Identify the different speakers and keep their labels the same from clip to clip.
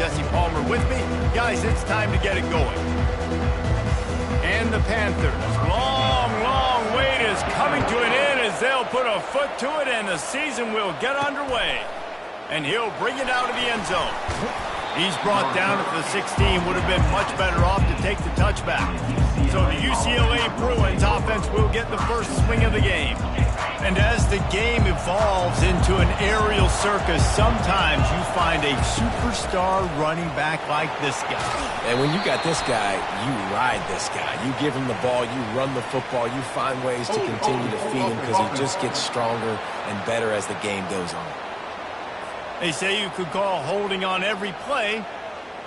Speaker 1: Jesse Palmer with me. Guys, it's time to get it going. And the Panthers' long wait is coming to an end as they'll put a foot to it and the season will get underway. And he'll bring it out of the end zone. He's brought down at the 16, would have been much better off to take the touchback. So the UCLA Bruins offense will get the first swing of the game. And as the game evolves into an aerial circus, sometimes you find a superstar running back like this guy.
Speaker 2: And when you got this guy, you ride this guy. You give him the ball, you run the football, you find ways to continue to feed him because he just gets stronger and better as the game goes on.
Speaker 1: They say you could call holding on every play.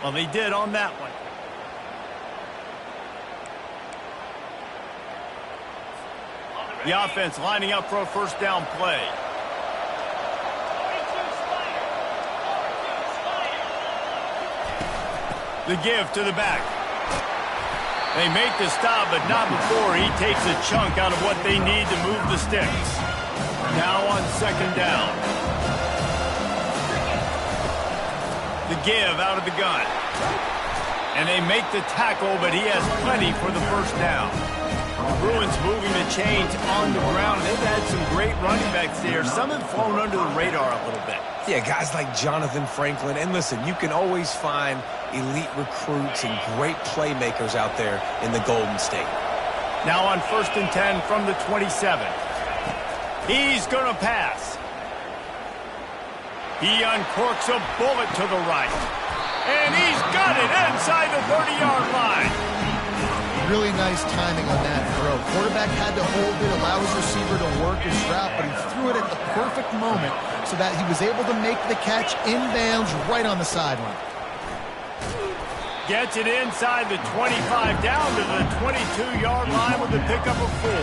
Speaker 1: Well, they did on that one. The offense lining up for a first down play. The give to the back. They make the stop, but not before he takes a chunk out of what they need to move the sticks. Now on second down. The give out of the gun. And they make the tackle, but he has plenty for the first down. The Bruins moving the chains on the ground. They've had some great running backs there. Some have flown under the radar a little bit.
Speaker 2: Yeah, guys like Jonathan Franklin. And listen, you can always find elite recruits and great playmakers out there in the Golden State.
Speaker 1: Now on 1st and 10 from the 27. He's going to pass. He uncorks a bullet to the right. And he's got it inside the 30-yard line.
Speaker 3: Really nice timing on that throw. Quarterback had to hold it, allow his receiver to work his route, but he threw it at the perfect moment so that he was able to make the catch inbounds right on the sideline.
Speaker 1: Gets it inside the 25, down to the 22-yard line with the pickup of 4.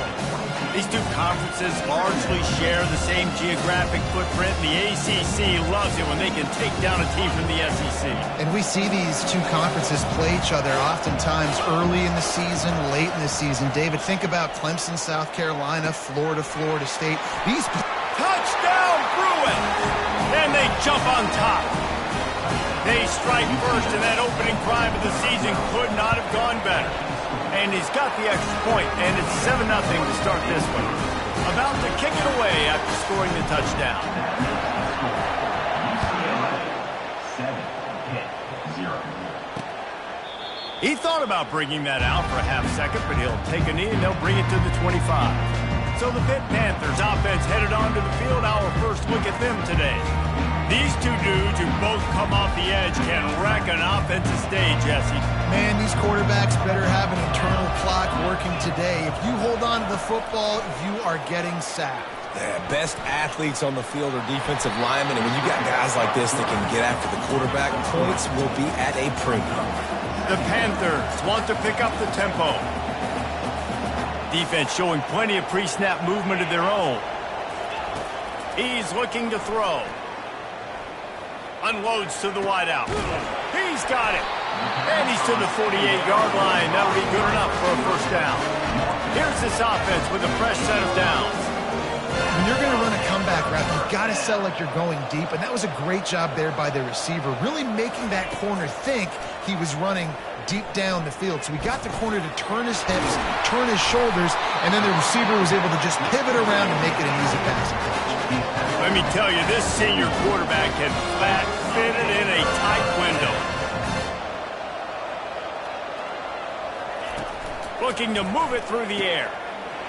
Speaker 1: These two conferences largely share the same geographic footprint. The ACC loves it when they can take down a team from the SEC.
Speaker 3: And we see these two conferences play each other oftentimes early in the season, late in the season. David, think about Clemson, South Carolina, Florida, Florida State. These
Speaker 1: touchdown Bruins! And they jump on top. They strike first, and that opening drive of the season could not have gone better. And he's got the extra point, and it's 7-0 to start this one. About to kick it away after scoring the touchdown. 7-0. He thought about bringing that out for a half second, but he'll take a knee, and they'll bring it to the 25. So the Pitt Panthers offense headed onto the field. Our first look at them today. These two dudes who both come off the edge can wreck an offensive stage, Jesse.
Speaker 3: Man, these quarterbacks better have an internal clock working today. If you hold on to the football, you are getting sacked.
Speaker 2: Yeah, best athletes on the field are defensive linemen, and when you got guys like this that can get after the quarterback, points will be at a premium.
Speaker 1: The Panthers want to pick up the tempo. Defense showing plenty of pre-snap movement of their own. He's looking to throw. Unloads to the wideout. He's got it. And he's to the 48-yard line. That'll be good enough for a first down. Here's this offense with a fresh set of downs.
Speaker 3: When you're going to run a comeback route, you've got to sell like you're going deep, and that was a great job there by the receiver, really making that corner think he was running deep down the field. So he got the corner to turn his hips, turn his shoulders, and then the receiver was able to just pivot around and make it an easy passing catch.
Speaker 1: Let me tell you, this senior quarterback can flat fit it in a tight window. Looking to move it through the air.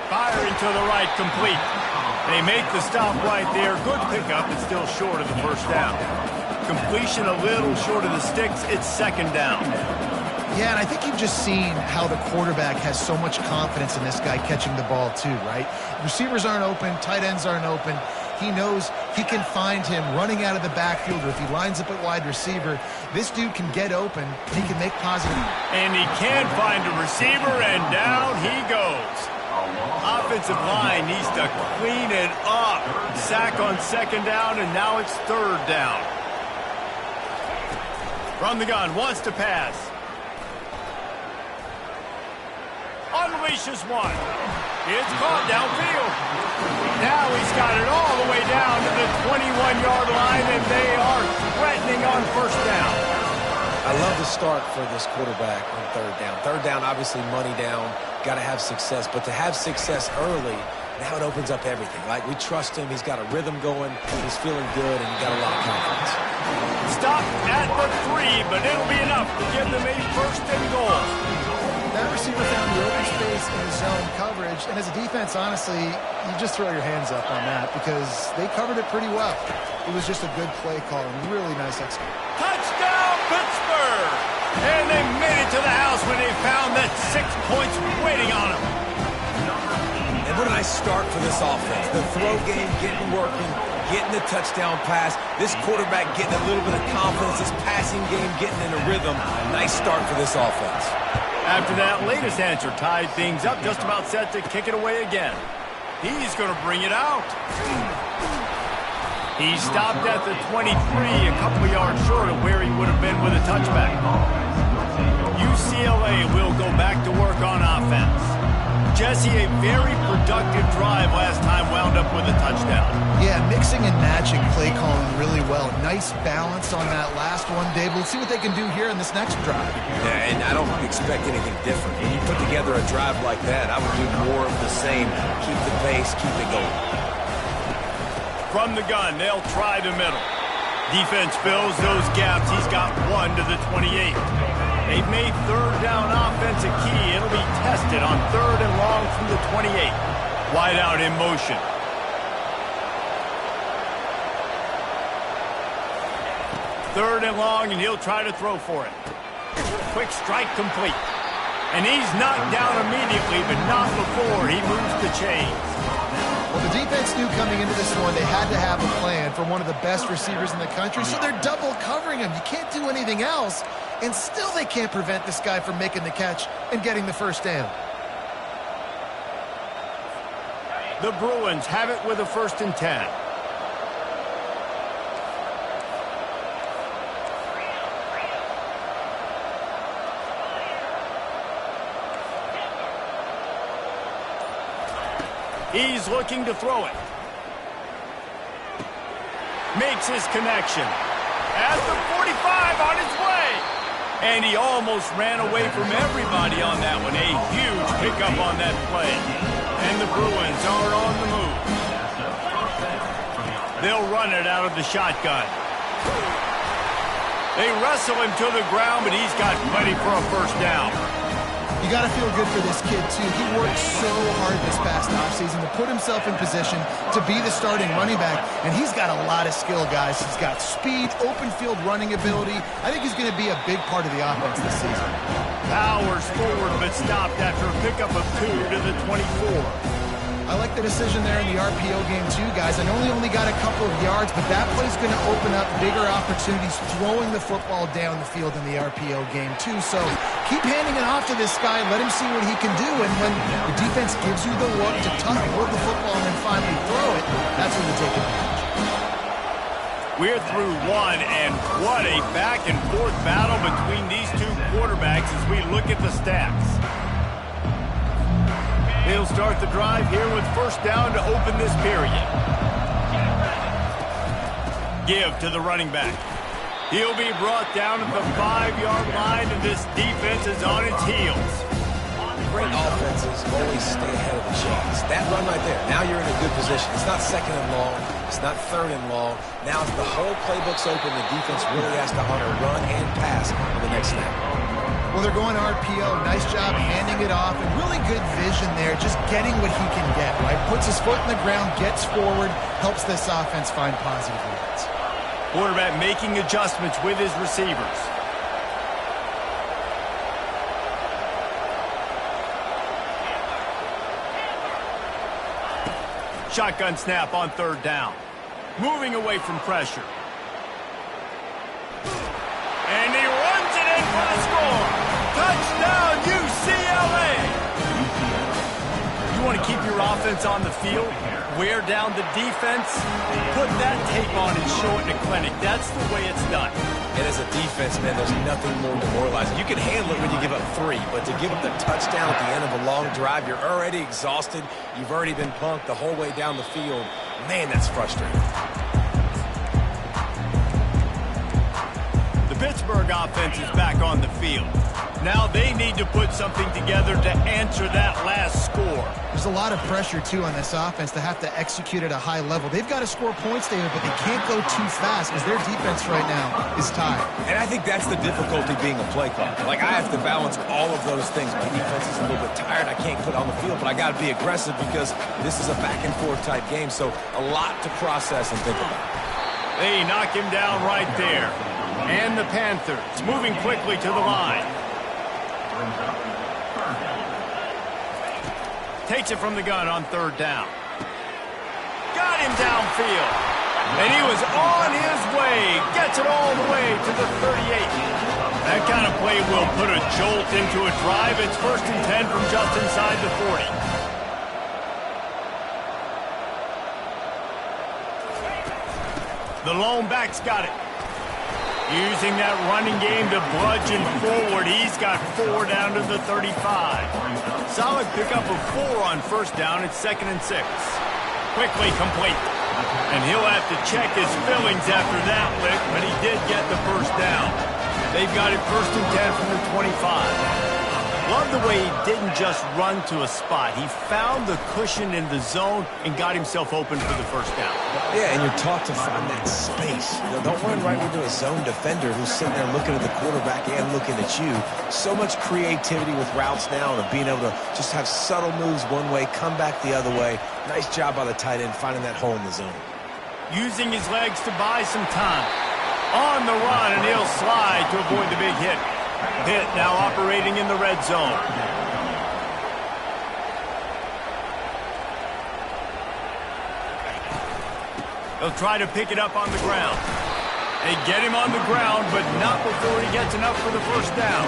Speaker 1: Firing to the right, complete. They make the stop right there. Good pickup, but still short of the first down. Completion a little short of the sticks. It's second down.
Speaker 3: Yeah, and I think you've just seen how the quarterback has so much confidence in this guy catching the ball too, right? Receivers aren't open, tight ends aren't open. He knows he can find him running out of the backfield, or if he lines up at wide receiver, this dude can get open. He can make positive.
Speaker 1: And he can find a receiver, and down he goes. Offensive line needs to clean it up. Sack on second down, and now it's third down. From the gun, wants to pass. Unleashes one. It's caught downfield. Now he's got it all the way down to the 21-yard line, and they are threatening on first down.
Speaker 2: start for this quarterback on third down? Third down, obviously money down, got to have success. But to have success early, now it opens up everything. Like, we trust him. He's got a rhythm going. He's feeling good, and he got a lot of confidence.
Speaker 1: Stop at the 3, but it'll be enough to give them a first and goal.
Speaker 3: That receiver found the open space in his zone coverage, and as a defense, honestly, you just throw your hands up on that because they covered it pretty well. It was just a good play call and really nice execution.
Speaker 1: Touchdown, Pittsburgh! And they made it to the house when they found that 6 points waiting on them.
Speaker 2: And what a nice start for this offense. The throw game getting working, getting the touchdown pass. This quarterback getting a little bit of confidence. This passing game getting in a rhythm. Nice start for this offense.
Speaker 1: After that latest answer tied things up, just about set to kick it away again. He's going to bring it out. He stopped at the 23, a couple of yards short of where he would have been with a touchback. UCLA will go back to work on offense. Jesse, a very productive drive last time wound up with a touchdown.
Speaker 3: Yeah, mixing and matching play calling really well. Nice balance on that last one, Dave. We'll see what they can do here in this next drive.
Speaker 2: Yeah, and I don't expect anything different. When you put together a drive like that, I would do more of the same. Keep the pace, keep it going.
Speaker 1: From the gun, they'll try the middle. Defense fills those gaps. He's got 1 to the 28. They've made third down offense a key. It'll be tested on 3rd and long from the 28. Wide out in motion. Third and long, and he'll try to throw for it. Quick strike complete. And he's knocked down immediately, but not before he moves the chains.
Speaker 3: Well, the defense knew coming into this one they had to have a plan for one of the best receivers in the country, so they're double covering him. You can't do anything else, and still they can't prevent this guy from making the catch and getting the first down.
Speaker 1: The Bruins have it with a 1st and 10. He's looking to throw it. Makes his connection. At the 45 on his way. And he almost ran away from everybody on that one. A huge pickup on that play. And the Bruins are on the move. They'll run it out of the shotgun. They wrestle him to the ground, but he's got plenty for a first down.
Speaker 3: You got to feel good for this kid, too. He worked so hard this past offseason to put himself in position to be the starting running back, and he's got a lot of skill, guys. He's got speed, open field running ability. I think he's going to be a big part of the offense this season.
Speaker 1: Powers forward, but stopped after a pickup of 2 to the 24.
Speaker 3: I like the decision there in the RPO game, too, guys. I know he only got a couple of yards, but that play's going to open up bigger opportunities throwing the football down the field in the RPO game, too. So keep handing it off to this guy. Let him see what he can do. And when the defense gives you the look to tuck and hold the football and then finally throw it, that's when you take advantage.
Speaker 1: We're through one, and what a back-and-forth battle between these two quarterbacks as we look at the stats. He'll start the drive here with first down to open this period. Give to the running back. He'll be brought down at the 5-yard line, and this defense is on its heels.
Speaker 2: Great offenses always stay ahead of the chains. That run right there, now you're in a good position. It's not 2nd and long. It's not 3rd and long. Now the whole playbook's open. The defense really has to honor run and pass on the next snap.
Speaker 3: Well, they're going RPO. Nice job handing it off, and really good vision there, just getting what he can get, right? Puts his foot in the ground, gets forward, helps this offense find positive leads.
Speaker 1: Quarterback making adjustments with his receivers. Shotgun snap on 3rd down. Moving away from pressure. And he runs it in for the score. Touchdown, UCLA. You want to keep your offense on the field, wear down the defense, put that tape on and show it in a clinic. That's the way it's done.
Speaker 2: And as a defense, man, there's nothing more demoralizing. You can handle it when you give up 3, but to give up the touchdown at the end of a long drive, you're already exhausted. You've already been punked the whole way down the field. Man, that's frustrating.
Speaker 1: The Pittsburgh Pittsburgh offense is back on the field. Now they need to put something together to answer that last score.
Speaker 3: There's a lot of pressure, too, on this offense to have to execute at a high level. They've got to score points, David, but they can't go too fast because their defense right now is tired.
Speaker 2: And I think that's the difficulty being a play caller. Like, I have to balance all of those things. My defense is a little bit tired. I can't put on the field, but I got to be aggressive because this is a back-and-forth type game, so a lot to process and think about.
Speaker 1: They knock him down right there. And the Panthers moving quickly to the line. Takes it from the gun on third down. Got him downfield. And he was on his way. Gets it all the way to the 38. That kind of play will put a jolt into a drive. It's 1st and 10 from just inside the 40. The lone back's got it. Using that running game to bludgeon forward. He's got 4 down to the 35. Solid pickup of 4 on first down. It's 2nd and 6. Quickly complete. And he'll have to check his fillings after that lick, but he did get the first down. They've got it 1st and 10 from the 25. Love the way he didn't just run to a spot. He found the cushion in the zone and got himself open for the first down.
Speaker 2: Yeah, and you're taught to find that space. You know, don't run right into a zone defender who's sitting there looking at the quarterback and looking at you. So much creativity with routes now and being able to just have subtle moves one way, come back the other way. Nice job by the tight end finding that hole in the zone.
Speaker 1: Using his legs to buy some time. On the run, and he'll slide to avoid the big hit. Pitt now operating in the red zone. They'll try to pick it up on the ground. They get him on the ground, but not before he gets enough for the first down.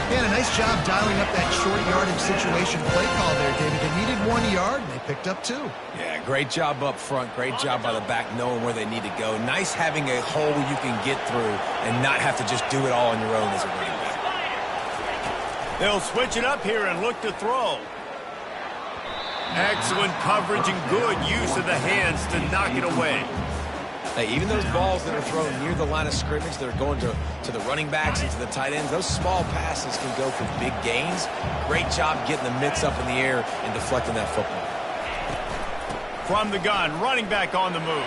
Speaker 3: Yeah, a nice job dialing up that short yardage situation play call there, David. They needed 1 yard, and they picked up 2.
Speaker 2: Yeah, great job up front. Great job by the back knowing where they need to go. Nice having a hole you can get through and not have to just do it all on your own as a running back.
Speaker 1: They'll switch it up here and look to throw. Excellent coverage and good use of the hands to knock it away.
Speaker 2: Hey, even those balls that are thrown near the line of scrimmage that are going to the running backs and to the tight ends, those small passes can go for big gains. Great job getting the mitts up in the air and deflecting that football.
Speaker 1: From the gun, running back on the move.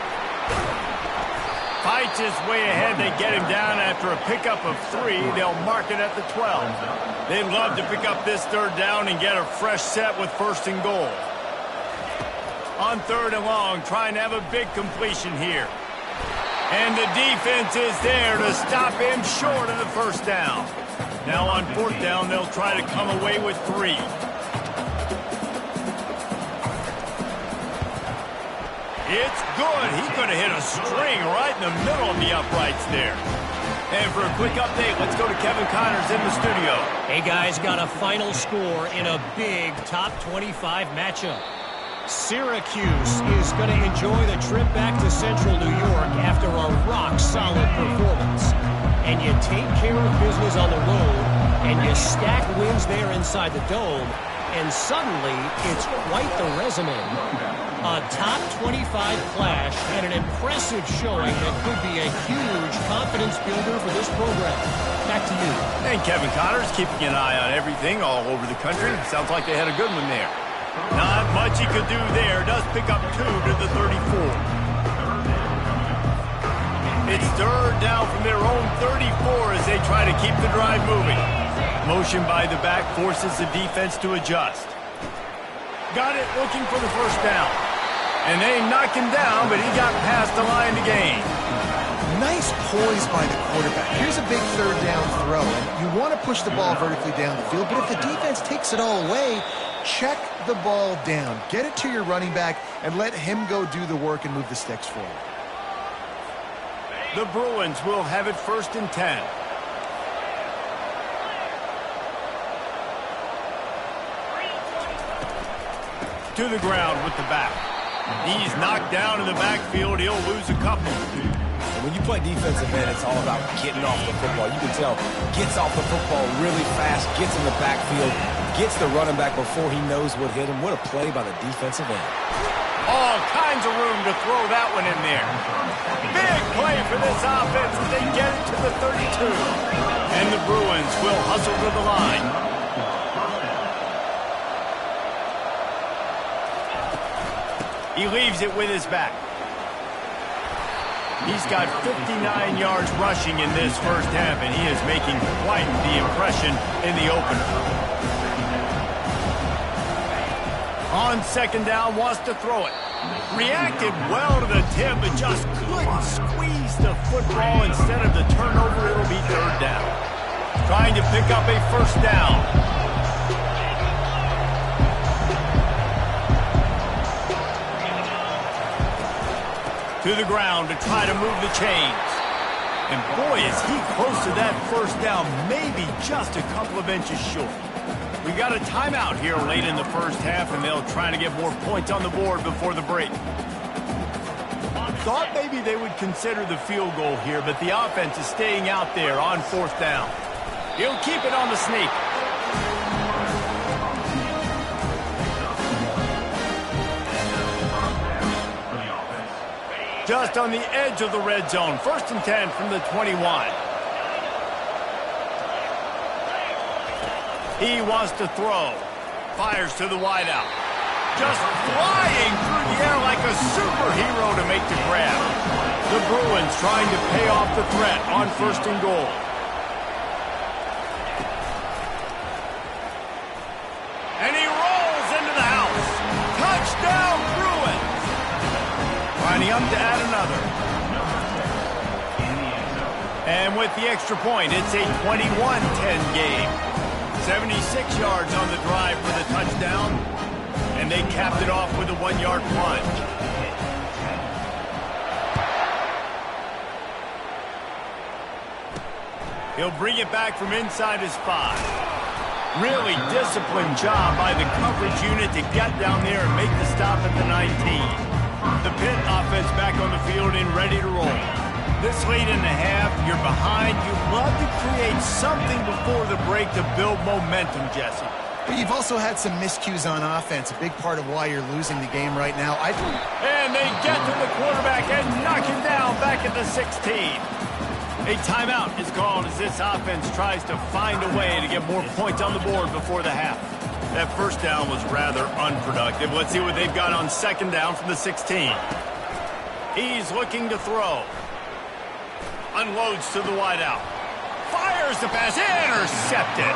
Speaker 1: Fights his way ahead. They get him down after a pickup of 3. They'll mark it at the 12. They'd love to pick up this third down and get a fresh set with 1st and goal. On 3rd and long, trying to have a big completion here. And the defense is there to stop him short of the first down. Now on 4th down, they'll try to come away with 3. It's good. He could have hit a string right in the middle of the uprights there. And for a quick update, let's go to Kevin Connors in the studio.
Speaker 4: Hey, guys, got a final score in a big top 25 matchup. Syracuse is going to enjoy the trip back to Central New York after a rock-solid performance. And you take care of business on the road, and you stack wins there inside the Dome, and suddenly it's quite the resume. A top 25 clash and an impressive showing that could be a huge confidence builder for this program. Back to you.
Speaker 1: And Kevin Connors keeping an eye on everything all over the country. Sounds like they had a good one there. Not much he could do there. Does pick up 2 to the 34. It's 3rd down from their own 34 as they try to keep the drive moving. Motion by the back forces the defense to adjust. Got it looking for the first down. And they knock him down, but he got past the line to gain.
Speaker 3: Nice poise by the quarterback. Here's a big 3rd down throw. And you want to push the ball vertically down the field, but if the defense takes it all away, check the ball down. Get it to your running back and let him go do the work and move the sticks forward.
Speaker 1: The Bruins will have it 1st and 10. To the ground with the back. He's knocked down in the backfield. He'll lose a couple.
Speaker 2: When you play defensive end, it's all about getting off the football. You can tell, gets off the football really fast, gets in the backfield, gets the running back before he knows what hit him. What a play by the defensive end.
Speaker 1: All kinds of room to throw that one in there. Big play for this offense as they get it to the 32. And the Bruins will hustle to the line. He leaves it with his back. He's got 59 yards rushing in this first half, and he is making quite the impression in the opener. On second down, wants to throw it. Reacted well to the tip, but just couldn't squeeze the football. Instead of the turnover, it'll be third down. Trying to pick up a first down. To the ground to try to move the chains. And boy, is he close to that first down, maybe just a couple of inches short. We got a timeout here late in the first half, and they'll try to get more points on the board before the break. Thought maybe they would consider the field goal here, but the offense is staying out there on fourth down. He'll keep it on the sneak. Just on the edge of the red zone. First and 10 from the 21. He wants to throw. Fires to the wideout. Just flying through the air like a superhero to make the grab. The Bruins trying to pay off the threat on first and goal. And he rolls into the house. Touchdown, Bruins! Lining up to add another. And with the extra point, it's a 21-10 game. 76 yards on the drive for the touchdown. And they capped it off with a 1-yard plunge. He'll bring it back from inside his 5. Really disciplined job by the coverage unit to get down there and make the stop at the 19. The Pitt offense back on the field and ready to roll. This late in the half, you're behind. You'd love to create something before the break to build momentum, Jesse.
Speaker 3: But you've also had some miscues on offense, a big part of why you're losing the game right now.
Speaker 1: And they get to the quarterback and knock him down back at the 16. A timeout is called as this offense tries to find a way to get more points on the board before the half. That first down was rather unproductive. Let's see what they've got on second down from the 16. He's looking to throw. Unloads to the wideout. Fires the pass. Intercepted.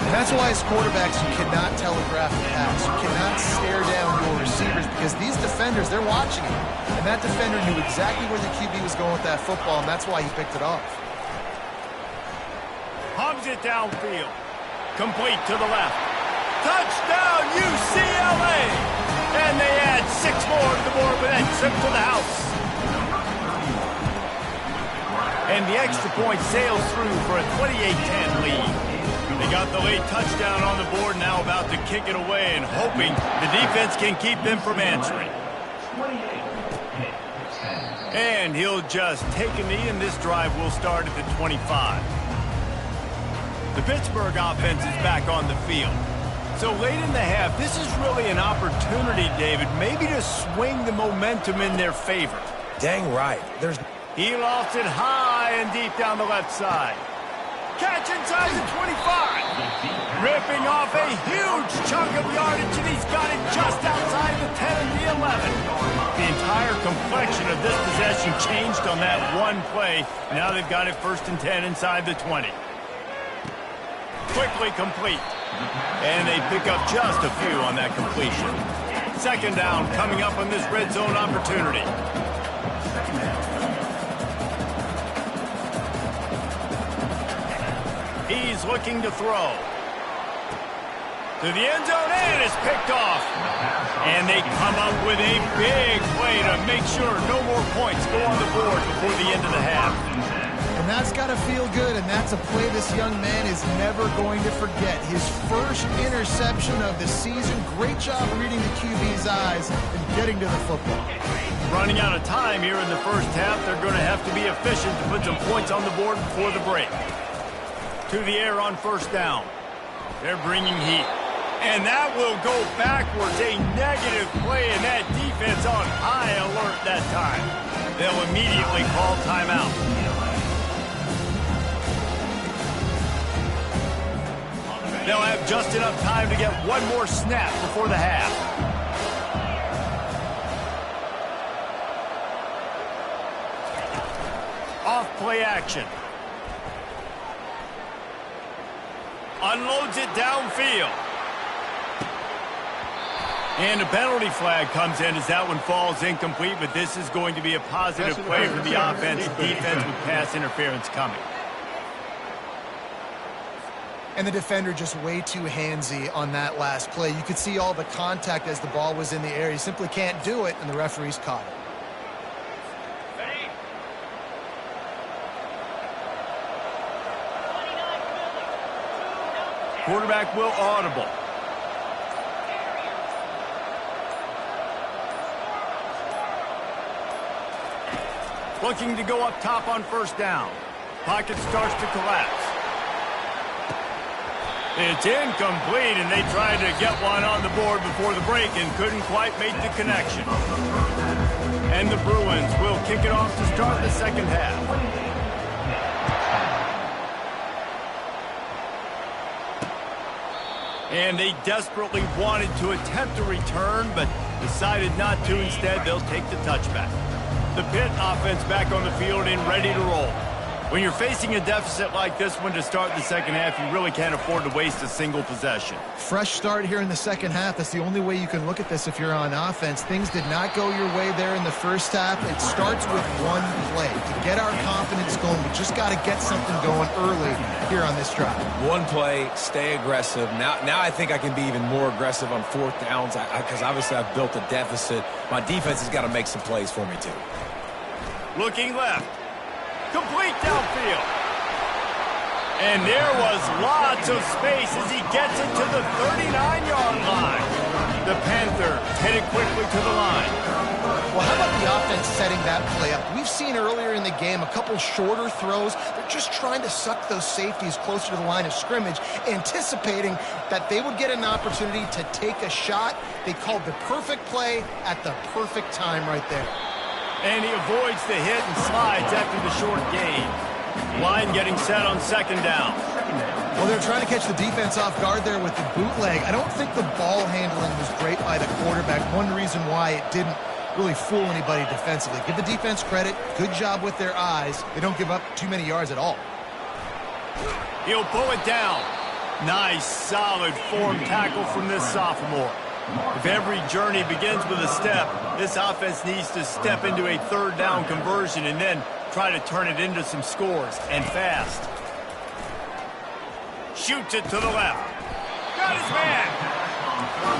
Speaker 3: And that's why as quarterbacks, you cannot telegraph the pass. You cannot stare down your receivers because these defenders, they're watching it. And that defender knew exactly where the QB was going with that football, and that's why he picked it off.
Speaker 1: Hums it downfield. Complete to the left. Touchdown, UCLA! And they add 6 more to the board with that trip to the house. And the extra point sails through for a 28-10 lead. They got the late touchdown on the board, now about to kick it away and hoping the defense can keep them from answering. And he'll just take a knee, and this drive will start at the 25. The Pittsburgh offense is back on the field. So late in the half, this is really an opportunity, David, maybe to swing the momentum in their favor.
Speaker 2: Dang right.
Speaker 1: He lost it high and deep down the left side. Catch inside the 25. Ripping off a huge chunk of yardage, and he's got it just outside the 10 and the 11. The entire complexion of this possession changed on that one play. Now they've got it first and 10 inside the 20. Quickly complete. And they pick up just a few on that completion. Second down coming up on this red zone opportunity. He's looking to throw. To the end zone, and it's picked off. And they come up with a big play to make sure no more points go on the board before the end of the half.
Speaker 3: And that's got to feel good, and that's a play this young man is never going to forget. His first interception of the season. Great job reading the QB's eyes and getting to the football.
Speaker 1: Running out of time here in the first half. They're going to have to be efficient to put some points on the board before the break. To the air on first down. They're bringing heat. And that will go backwards. A negative play, and that defense on high alert that time. They'll immediately call timeout. They'll have just enough time to get one more snap before the half. Off play action. Unloads it downfield. And a penalty flag comes in as that one falls incomplete, but this is going to be a positive play for the offense. Defense with pass interference coming.
Speaker 3: And the defender just way too handsy on that last play. You could see all the contact as the ball was in the air. He simply can't do it, and the referees caught it.
Speaker 1: Quarterback will audible. Looking to go up top on first down. Pocket starts to collapse. It's incomplete, and they tried to get one on the board before the break and couldn't quite make the connection. And the Bruins will kick it off to start the second half. And they desperately wanted to attempt a return, but decided not to. Instead, they'll take the touchback. The Pitt offense back on the field and ready to roll. When you're facing a deficit like this one to start the second half, you really can't afford to waste a single possession.
Speaker 3: Fresh start here in the second half. That's the only way you can look at this if you're on offense. Things did not go your way there in the first half. It starts with one play. To get our confidence going, we just got to get something going early here on this drive. One play, stay aggressive. Now I think I can be even more aggressive on fourth downs because obviously I've built a deficit. My defense has got to make some plays for me too.
Speaker 1: Looking left. Complete downfield. And there was lots of space as he gets it to the 39-yard line. The Panthers headed quickly to the line.
Speaker 3: Well, how about the offense setting that play up? We've seen earlier in the game a couple shorter throws. They're just trying to suck those safeties closer to the line of scrimmage, anticipating that they would get an opportunity to take a shot. They called the perfect play at the perfect time right there.
Speaker 1: And he avoids the hit and slides after the short gain. Line getting set on second down.
Speaker 3: Well, they're trying to catch the defense off guard there with the bootleg. I don't think the ball handling was great by the quarterback. One reason why it didn't really fool anybody defensively. Give the defense credit. Good job with their eyes. They don't give up too many yards at all.
Speaker 1: He'll pull it down. Nice, solid form tackle from this sophomore. If every journey begins with a step, this offense needs to step into a third down conversion and then try to turn it into some scores, and fast. Shoots it to the left. Got his man.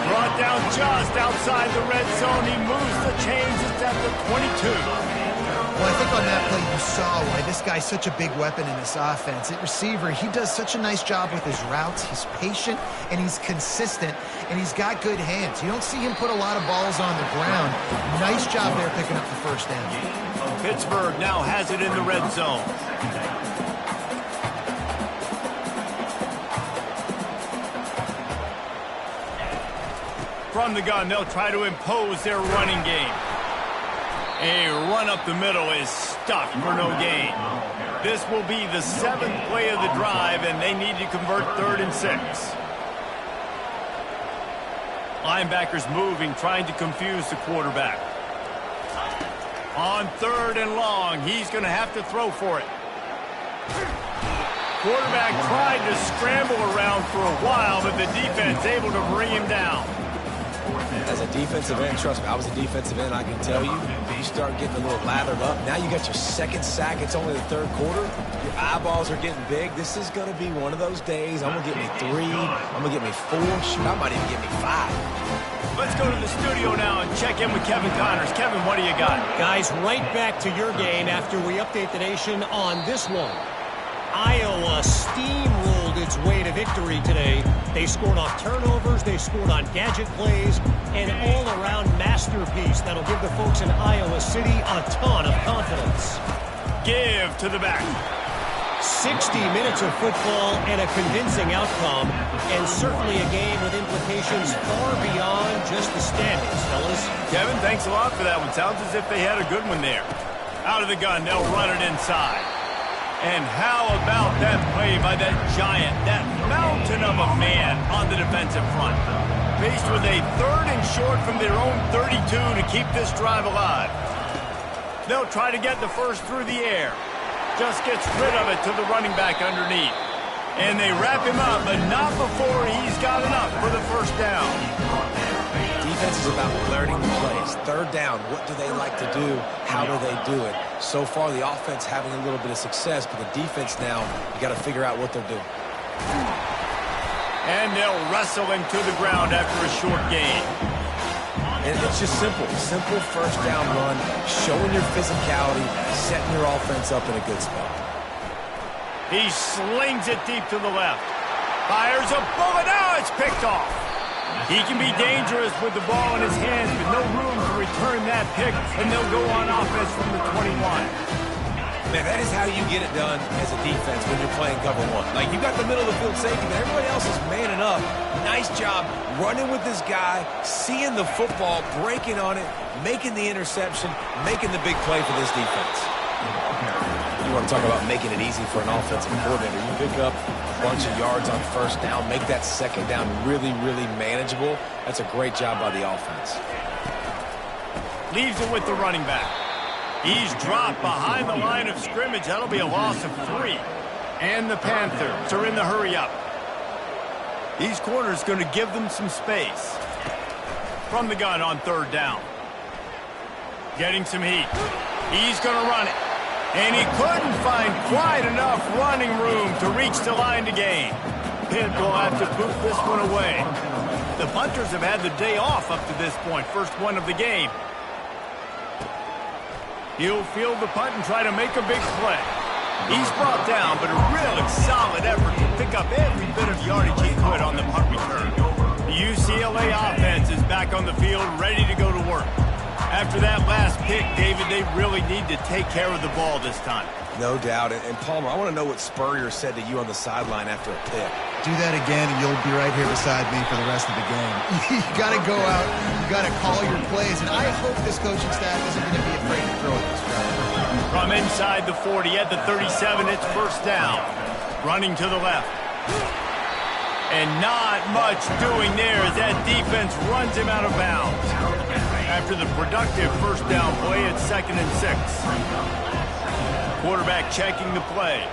Speaker 1: Brought down just outside the red zone. He moves the chains. It's at the 22.
Speaker 3: Well, I think on that play you saw why this guy's such a big weapon in this offense. At receiver, he does such a nice job with his routes. He's patient, and he's consistent, and he's got good hands. You don't see him put a lot of balls on the ground. Nice job there picking up the first down.
Speaker 1: Pittsburgh now has it in the red zone. From the gun, they'll try to impose their running game. A run up the middle is stuck for no gain. This will be the 7th play of the drive, and they need to convert 3rd and 6. Linebackers moving, trying to confuse the quarterback. On 3rd and long, he's going to have to throw for it. Quarterback tried to scramble around for a while, but the defense able to bring him down.
Speaker 2: As a defensive end, trust me, I was a defensive end, I can tell you, you start getting a little lathered up. Now you got your 2nd sack. It's only the 3rd quarter. Your eyeballs are getting big. This is going to be one of those days. I'm going to get me 3. I'm going to get me 4. Shoot, I might even get me 5.
Speaker 1: Let's go to the studio now and check in with Kevin Connors. Kevin, what do you got?
Speaker 4: Guys, right back to your game after we update the nation on this one. Iowa steamrolled its way to victory today. They scored off turnovers, they scored on gadget plays, an all-around masterpiece that'll give the folks in Iowa City a ton of confidence.
Speaker 1: Give to the back.
Speaker 4: 60 minutes of football and a convincing outcome, and certainly a game with implications far beyond just the standings, fellas.
Speaker 1: Kevin, thanks a lot for that one. Sounds as if they had a good one there. Out of the gun, they'll run it inside. And how about that play by that giant, that mountain of a man on the defensive front? Faced with a 3rd and short from their own 32 to keep this drive alive. They'll try to get the first through the air. Just gets rid of it to the running back underneath. And they wrap him up, but not before he's got enough for the first down.
Speaker 2: Defense is about learning the plays. 3rd down, what do they like to do? How do they do it? So far, the offense having a little bit of success, but the defense now, you got to figure out what they're doing.
Speaker 1: And they'll wrestle him to the ground after a short gain.
Speaker 2: And it's just simple. Simple first down run, showing your physicality, setting your offense up in a good spot.
Speaker 1: He slings it deep to the left. Fires a bullet. Now it's picked off. He can be dangerous with the ball in his hands, but no room to return that pick, and they'll go on offense from the 21.
Speaker 2: Man, that is how you get it done as a defense when you're playing cover 1. Like, you got the middle of the field safety, but everybody else is manning up. Nice job running with this guy, seeing the football, breaking on it, making the interception, making the big play for this defense. You want to talk about making it easy for an offensive coordinator. You pick up a bunch of yards on first down, make that second down really, really manageable. That's a great job by the offense.
Speaker 1: Leaves it with the running back. He's dropped behind the line of scrimmage. That'll be a loss of 3. And the Panthers are in the hurry-up. These corners going to give them some space. From the gun on 3rd down. Getting some heat. He's going to run it. And he couldn't find quite enough running room to reach the line to gain. Pitt will have to boot this one away. The punters have had the day off up to this point. First one of the game. He'll field the punt and try to make a big play. He's brought down, but a really solid effort to pick up every bit of yardage he could on the punt return. The UCLA offense is back on the field, ready to go to work. After that last pick, David, they really need to take care of the ball this time.
Speaker 2: No doubt. And Palmer, I want to know what Spurrier said to you on the sideline after a pick.
Speaker 3: Do that again, and you'll be right here beside me for the rest of the game. You got to go out. You got to call your plays, and I hope this coaching staff isn't going to be afraid to throw it this drive.
Speaker 1: From inside the 40 at the 37, it's first down. Running to the left. And not much doing there as that defense runs him out of bounds. After the productive first down play, it's 2nd and 6. Quarterback checking the play.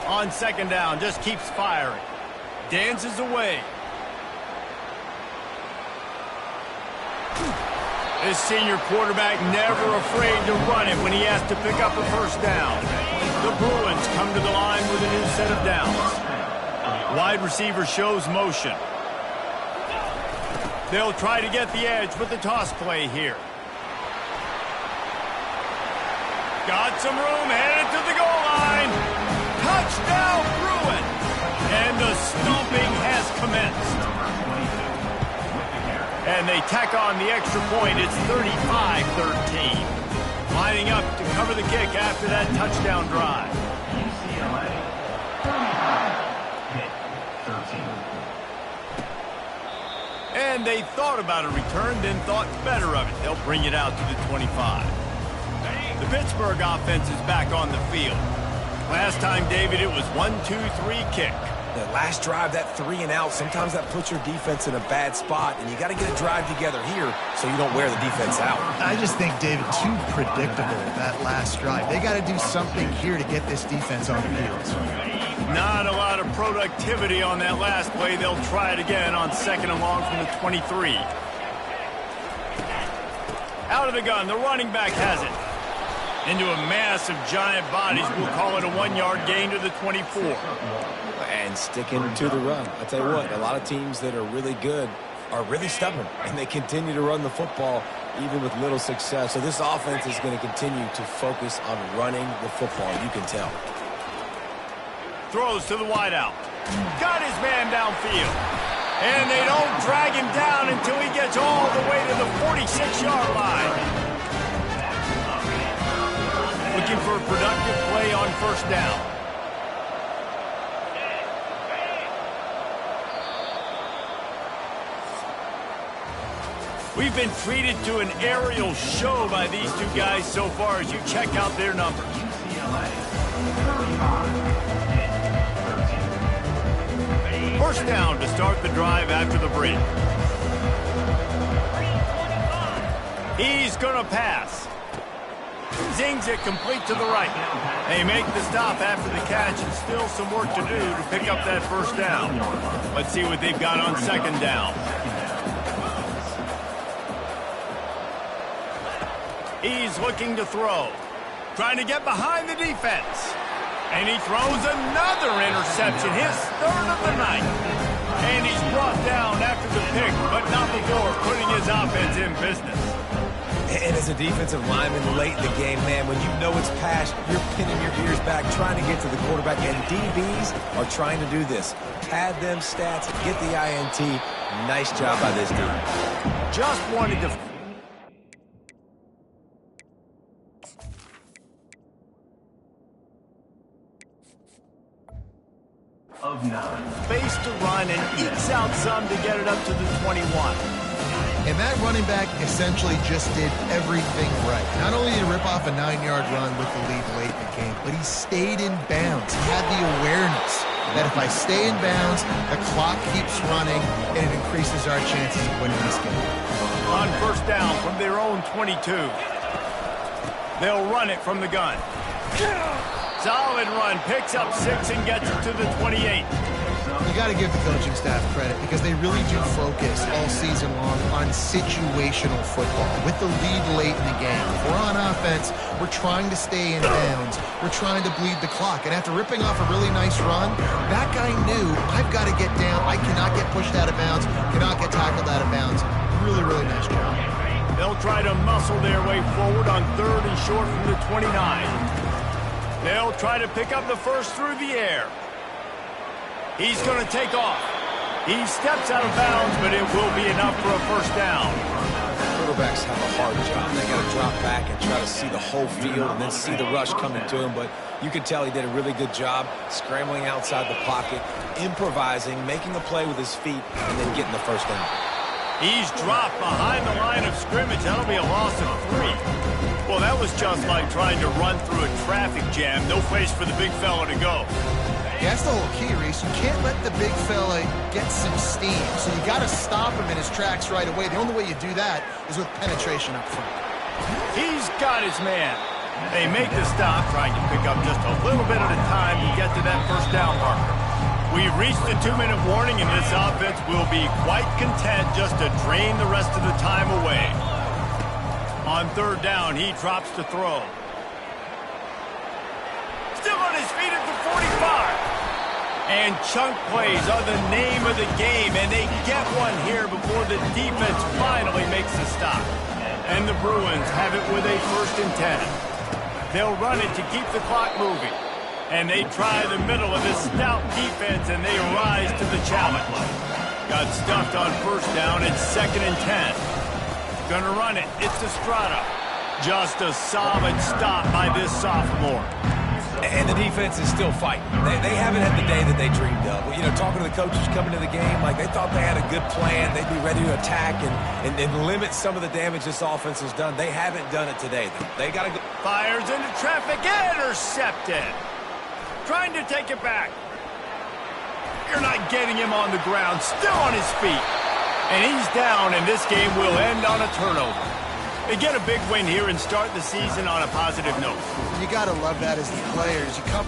Speaker 1: On 2nd down, just keeps firing. Dances away. This senior quarterback never afraid to run it when he has to pick up a first down. The Bruins come to the line with a new set of downs. Wide receiver shows motion. They'll try to get the edge with the toss play here. Got some room, headed to the goal line. Touchdown, Bruin! And the stomping has commenced. And they tack on the extra point. It's 35-13. Lining up to cover the kick after that touchdown drive.
Speaker 5: UCLA 35, Pitt 13.
Speaker 1: And they thought about a return, then thought better of it. They'll bring it out to the 25. The Pittsburgh offense is back on the field. Last time, David, it was 1-2-3 kick.
Speaker 2: The last drive, that 3 and out, sometimes that puts your defense in a bad spot, and you got to get a drive together here so you don't wear the defense out.
Speaker 3: I just think, David, too predictable, that last drive. They got to do something here to get this defense on the field.
Speaker 1: Not a lot of productivity on that last play. They'll try it again on 2nd and long from the 23. Out of the gun, the running back has it. Into a mass of giant bodies. We'll call it a 1-yard gain to the 24.
Speaker 2: And sticking to the run. I'll tell you what, a lot of teams that are really good are really stubborn, and they continue to run the football even with little success. So this offense is going to continue to focus on running the football. You can tell.
Speaker 1: Throws to the wideout. Got his man downfield. And they don't drag him down until he gets all the way to the 46-yard line. Looking for a productive play on first down. We've been treated to an aerial show by these two guys so far as you check out their numbers.
Speaker 5: UCLA, 35 and 13.
Speaker 1: First down to start the drive after the break. He's going to pass. Zings it complete to the right. They make the stop after the catch, and still some work to do to pick up that first down. Let's see what they've got on second down. He's looking to throw. Trying to get behind the defense. And he throws another interception, his third of the night. And he's brought down after the pick, but not before putting his offense in business.
Speaker 2: And as a defensive lineman late in the game, man, when you know it's past, you're pinning your ears back, trying to get to the quarterback. And DBs are trying to do this. Pad them stats, get the INT. Nice job by this dude.
Speaker 1: Just wanted to...
Speaker 5: Of 9.
Speaker 1: Space to run and ekes out some to get it up to the 21.
Speaker 3: And that running back essentially just did everything right. Not only did he rip off a 9-yard run with the lead late in the game, but he stayed in bounds. He had the awareness that if I stay in bounds, the clock keeps running, and it increases our chances of winning this game.
Speaker 1: On first down from their own 22. They'll run it from the gun. Solid run, picks up 6 and gets it to the 28.
Speaker 3: You got to give the coaching staff credit because they really do focus all season long on situational football with the lead late in the game. If we're on offense, we're trying to stay in bounds. We're trying to bleed the clock. And after ripping off a really nice run, that guy knew, I've got to get down. I cannot get pushed out of bounds, cannot get tackled out of bounds. Really, really nice job.
Speaker 1: They'll try to muscle their way forward on third and short from the 29. They'll try to pick up the first through the air. He's going to take off. He steps out of bounds, but it will be enough for a first down.
Speaker 2: Quarterbacks have a hard job. They got to drop back and try to see the whole field and then see the rush coming to him. But you can tell he did a really good job scrambling outside the pocket, improvising, making a play with his feet, and then getting the first down.
Speaker 1: He's dropped behind the line of scrimmage. That'll be a loss of 3. Well, that was just like trying to run through a traffic jam. No place for the big fella to go.
Speaker 3: Yeah, that's the whole key, Reese. You can't let the big fella get some steam. So you got to stop him in his tracks right away. The only way you do that is with penetration up front.
Speaker 1: He's got his man. They make the stop, trying to pick up just a little bit at a time to get to that first down marker. We've reached the 2-minute warning, and this offense will be quite content just to drain the rest of the time away. On third down, he drops to throw. Still on his feet at the 45. And chunk plays are the name of the game, and they get one here before the defense finally makes the stop. And the Bruins have it with a first and 10. They'll run it to keep the clock moving. And they try the middle of this stout defense, and they rise to the challenge. Got stuffed on first down. It's second and 10. Gonna run it. It's Estrada. Just a solid stop by this sophomore.
Speaker 2: And the defense is still fighting. They haven't had the day that they dreamed of. You know, talking to the coaches coming to the game, like they thought they had a good plan. They'd be ready to attack and limit some of the damage this offense has done. They haven't done it today, though. They got to go.
Speaker 1: Fires into traffic. Intercepted. Trying to take it back. You're not getting him on the ground. Still on his feet. And he's down, and this game will end on a turnover. They get a big win here and start the season on a positive note.
Speaker 3: You got to love that as the players. You come